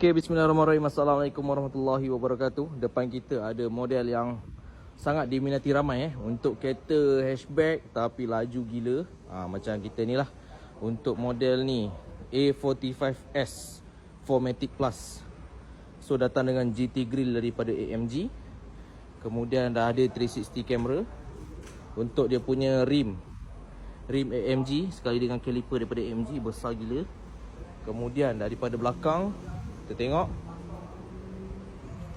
Okay, bismillahirrahmanirrahim. Assalamualaikum warahmatullahi wabarakatuh. Depan kita ada model yang sangat diminati ramai untuk kereta hatchback tapi laju gila. Macam kita ni lah. Untuk model ni A45S 4MATIC Plus. So datang dengan GT grill daripada AMG. Kemudian dah ada 360 camera. Untuk dia punya rim AMG sekali dengan caliper daripada AMG, besar gila. Kemudian daripada belakang kita tengok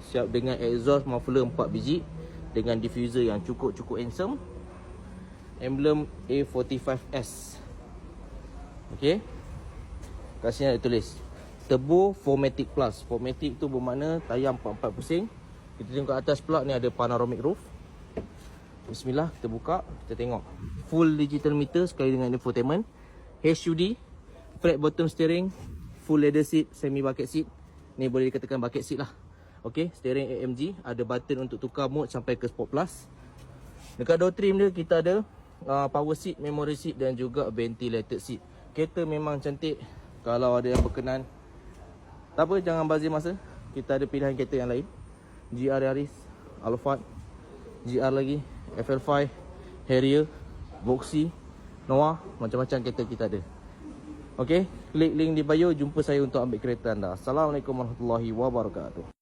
siap dengan exhaust muffler 4 biji dengan diffuser yang cukup handsome. Emblem A45S. Okey. Kat sini ada tulis Turbo 4MATIC Plus. 4MATIC tu bermakna tayar 44 pusing. Kita tengok kat atas pula ni ada panoramic roof. Bismillah, kita buka, kita tengok full digital meter sekali dengan infotainment, HUD, flat bottom steering, full leather seat, semi bucket seat. Ni boleh dikatakan bucket seat lah. Okey, steering AMG, ada button untuk tukar mode sampai ke Sport Plus. Dekat door trim dia kita ada power seat, memory seat dan juga ventilated seat. Kereta memang cantik. Kalau ada yang berkenan, tak apa, jangan bazir masa. Kita ada pilihan kereta yang lain. GR Yaris, Alphard, GR lagi, FL5, Harrier, Voxy, Noah, macam-macam kereta kita ada. Okey, klik link di bio, jumpa saya untuk ambil kereta anda. Assalamualaikum warahmatullahi wabarakatuh.